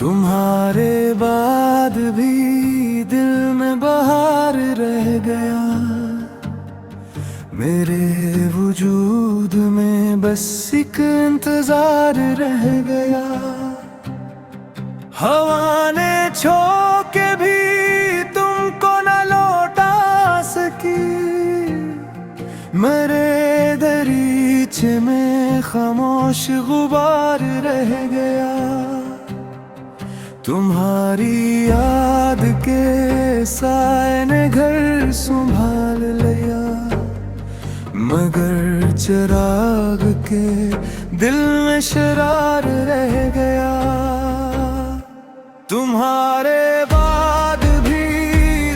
तुम्हारे बाद भी दिल में बहार रह गया। मेरे वजूद में बस एक इंतजार रह गया। हवा ने छो के भी तुमको न लौटा सकी। मेरे दरीचे में खामोश गुबार रह गया। तुम्हारी याद के साए ने घर संभाल लिया, मगर चिराग के दिल में शरार रह गया। तुम्हारे बाद भी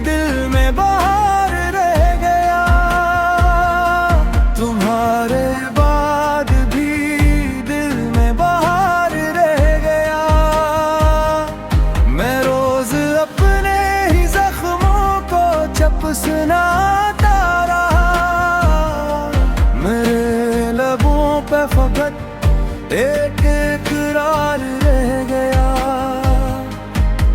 दिल में बहार रह गया। तुम्हारे बाद भी दिल में बहार रह गया। मैं रोज अपने ही जख्मों को चपसनाता रहा। मेरे लबों पे फकत एक इकरार रह गया।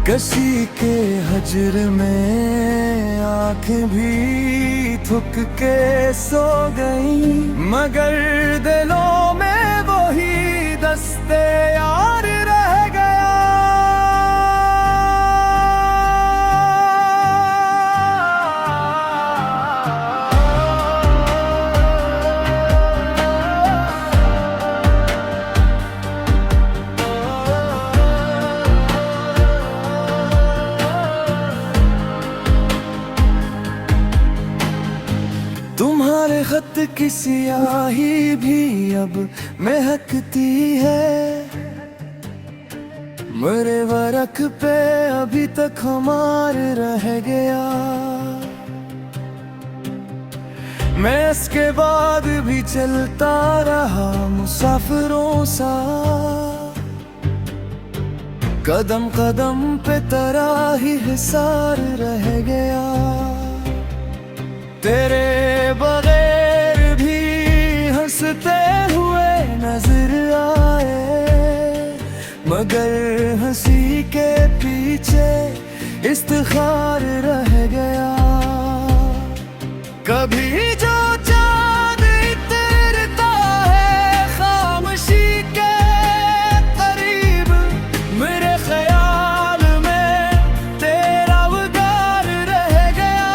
किसी के हजर में आंखें भी थक के सो गई, मगर दिलों में वही दस्ते यार रह गया। तुम्हारे खत की सियाही भी अब महकती है। मेरे वरक पे अभी तक खुमार रह गया। मैं इसके बाद भी चलता रहा मुसाफिरों सा। कदम कदम पे तेरा ही हिसार रह गया। तेरे बगैर भी हंसते हुए नजर आए, मगर हंसी के पीछे इफ्तिखार रह गया। कभी जो चाँद इतरता है खामोशी के करीब, मेरे ख्याल में तेरा वगार रह गया।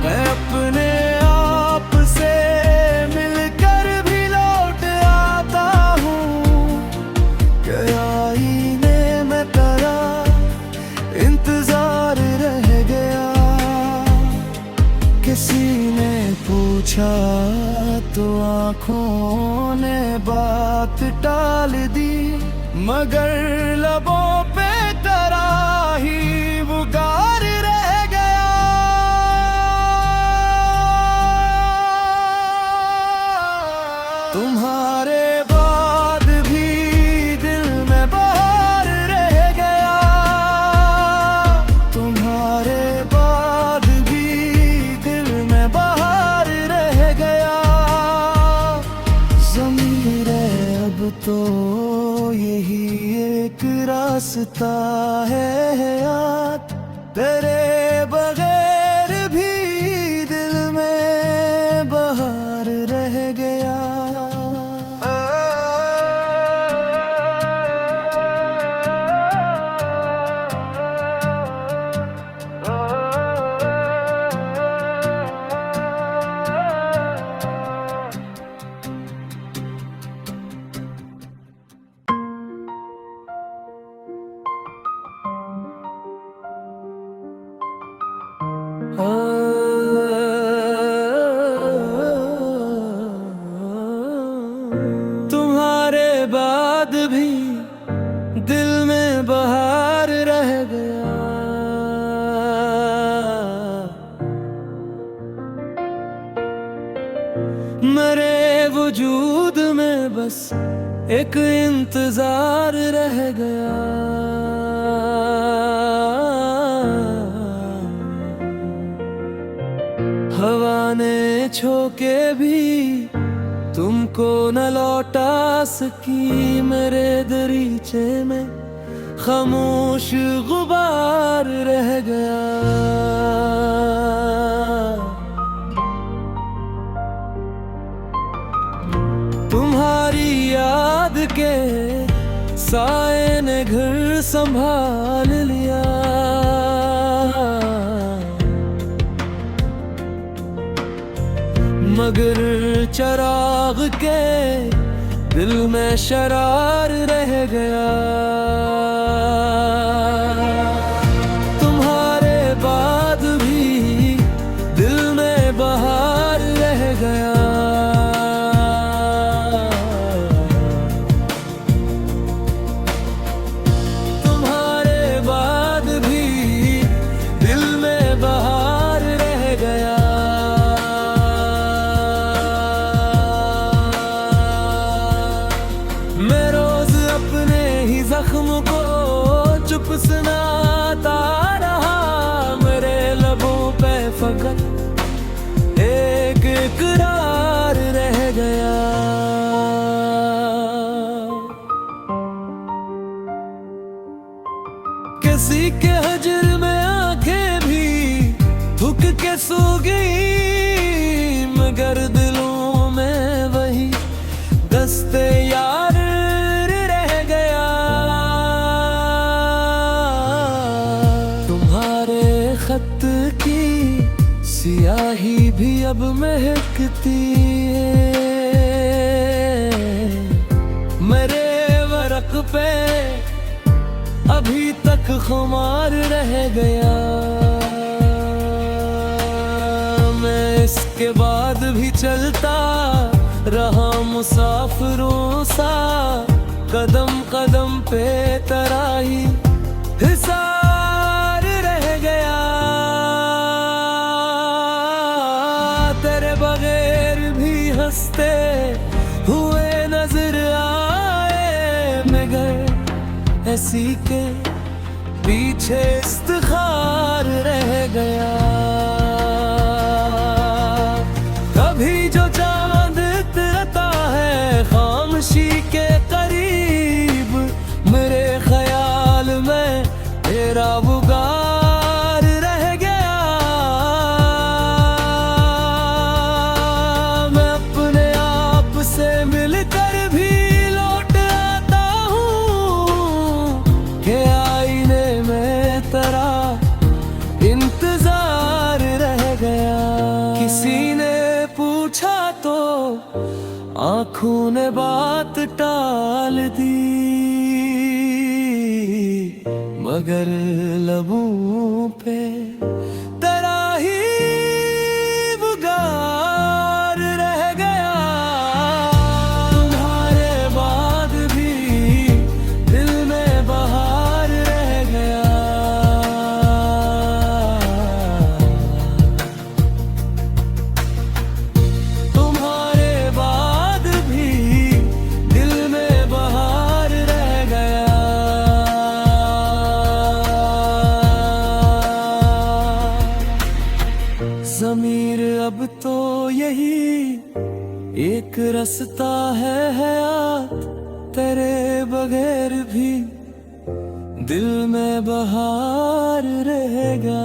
मैं अपने आप से मिलकर भी लौट आता हूँ। क्या आईने में तेरा इंतजार रह गया। किसी ने पूछा तो आंखों ने बात टाल दी, मगर लबों पे तेरा ही पुकार रह गया। तुम्हारे बाद भी दिल में बहार रह गया। तुम्हारे बाद भी दिल में बहार रह गया। ज़मीरे अब तो यही एक रास्ता है हयात, तेरे बगैर भी दिल में बहार रह गया। तुम्हारे बाद भी दिल में बहार रह गया। मेरे वजूद में बस एक इंतजार रह गया। हवा ने छो के भी तुम तुमको न लौटा सकी मेरे दरीचे में खामोश गुबार रह गया। तुम्हारी याद के साए ने घर संभाल लिया। मगर चराग के दिल में शरार रह गया। तुम्हारे बाद भी दिल में बहार रह गया। तुम्हारे बाद भी दिल में बहार रह गया। मैं रोज अपने ही जख्म को चुप सुनाता रहा। मेरे लबों पे फकत एक इकरार रह गया। किसी के हजर में आंखें भी थक के सो गई, मगर दिलों में वही दस्ते यार रह गया। तुम्हारे खत की सियाही भी अब महकती है। मेरे वर्क पे अभी तक खुमार रह गया। मैं इसके बाद भी चलता रहा मुसाफिरों सा, कदम कदम पे तराही हिसार रह गया। तेरे बगैर भी हंसते हुए नजर आए, मगर ऐसी के पीछे इफ्तिखार रह गया। कभी जो चांद उतरता है खामोशी के करीब, मेरे ख्याल में तेरा बुगार रह गया। मैं अपने आप से मिलकर भी लौट आता हूँ कि आईने में तेरा इंतजार रह गया। किसी ने पूछा तो आंखों ने बात टाल दी, मगर लबों पे तेरा ही बुगार रह गया। तुम्हारे बाद भी दिल में बहार रह गया। तुम्हारे बाद भी दिल में बहार रह गया। ज़मीर अब तो यही एक रास्ता है हयात, तेरे बगैर भी दिल में बहार रहेगा।